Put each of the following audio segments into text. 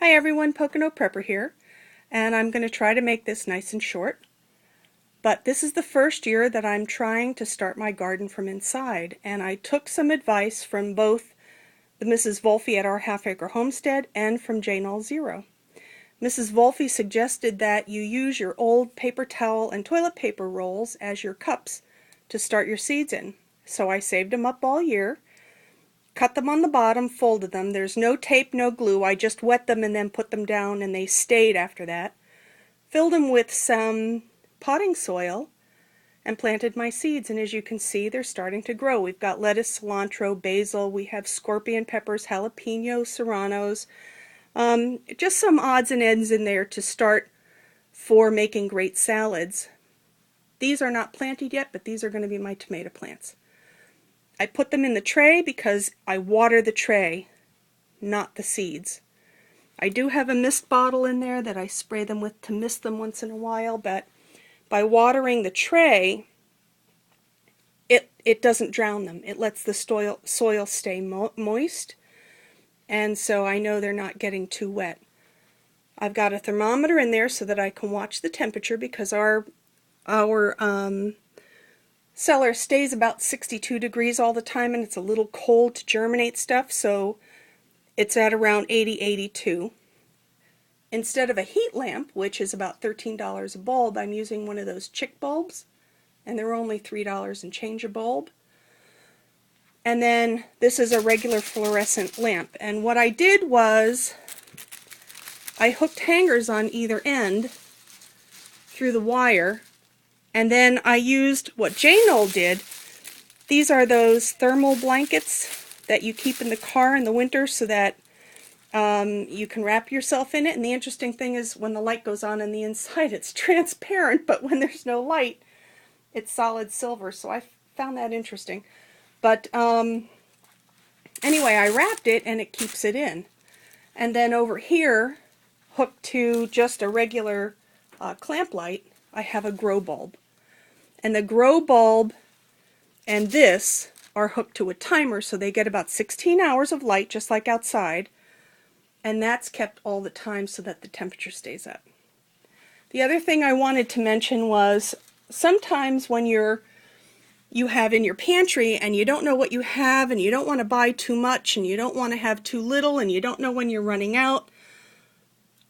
Hi everyone, Pocono Prepper here, and I'm going to try to make this nice and short. But this is the first year that I'm trying to start my garden from inside, and I took some advice from both the Mrs. Wolfe at our half-acre homestead and from Jane All Zero. Mrs. Wolfe suggested that you use your old paper towel and toilet paper rolls as your cups to start your seeds in. So I saved them up all year. Cut them on the bottom, folded them. There's no tape, no glue. I just wet them and then put them down, and they stayed after that. Filled them with some potting soil and planted my seeds, and as you can see, they're starting to grow. We've got lettuce, cilantro, basil, we have scorpion peppers, jalapenos, serranos, just some odds and ends in there to start for making great salads. These are not planted yet, but these are going to be my tomato plants. I put them in the tray because I water the tray, not the seeds. I do have a mist bottle in there that I spray them with to mist them once in a while, but by watering the tray, it doesn't drown them. It lets the soil stay moist, and so I know they're not getting too wet. I've got a thermometer in there so that I can watch the temperature because our cellar stays about 62 degrees all the time, and it's a little cold to germinate stuff, so it's at around 80-82. Instead of a heat lamp, which is about $13 a bulb, I'm using one of those chick bulbs, and they're only $3 and change a bulb. And then this is a regular fluorescent lamp, and what I did was I hooked hangers on either end through the wire, and then I used what Jane Knoll did. These are those thermal blankets that you keep in the car in the winter so that you can wrap yourself in it. And the interesting thing is when the light goes on the inside, it's transparent, but when there's no light, it's solid silver. So I found that interesting. But anyway, I wrapped it and it keeps it in. And then over here, hooked to just a regular clamp light, I have a grow bulb. And the grow bulb and this are hooked to a timer, so they get about 16 hours of light, just like outside. And that's kept all the time so that the temperature stays up. The other thing I wanted to mention was sometimes when you have in your pantry and you don't know what you have and you don't want to buy too much and you don't want to have too little and you don't know when you're running out,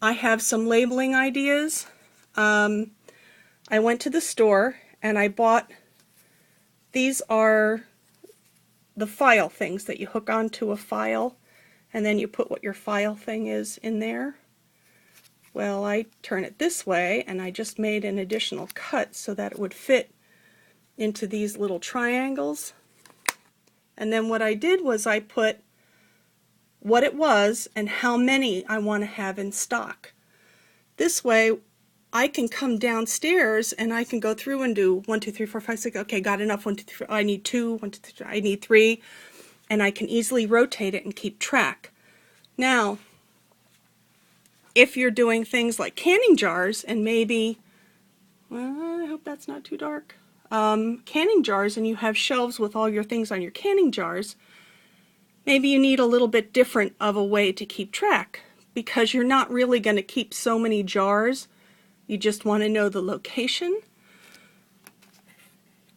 I have some labeling ideas. I went to the store and I bought, these are the file things that you hook onto a file, and then you put what your file thing is in there. Well, I turn it this way, and I just made an additional cut so that it would fit into these little triangles. And then what I did was I put what it was and how many I want to have in stock. This way, I can come downstairs and I can go through and do 1, 2, 3, 4, 5, 6. Okay, got enough. 1, 2, 3. I need 2. 1, 2, 3. I need 3. And I can easily rotate it and keep track. Now, if you're doing things like canning jars and maybe, well, I hope that's not too dark, canning jars, and you have shelves with all your things on your canning jars, maybe you need a little bit different of a way to keep track because you're not really going to keep so many jars. You just want to know the location.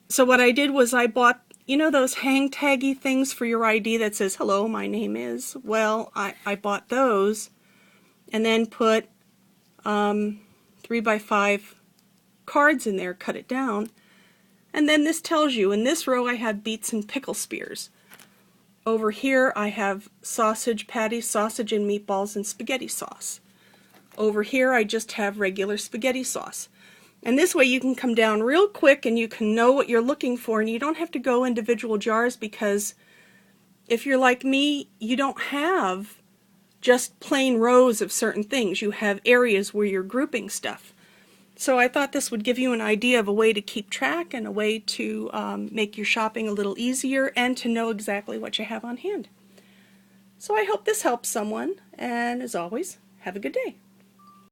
So what I did was I bought, you know, those hang taggy things for your ID that says, hello, my name is. Well, I bought those and then put 3x5 cards in there, cut it down. And then this tells you, in this row I have beets and pickle spears. Over here I have sausage patties, sausage and meatballs and spaghetti sauce. Over here I just have regular spaghetti sauce. And this way you can come down real quick and you can know what you're looking for, and you don't have to go individual jars because if you're like me, you don't have just plain rows of certain things. You have areas where you're grouping stuff. So I thought this would give you an idea of a way to keep track and a way to make your shopping a little easier and to know exactly what you have on hand. So I hope this helps someone, and as always, have a good day.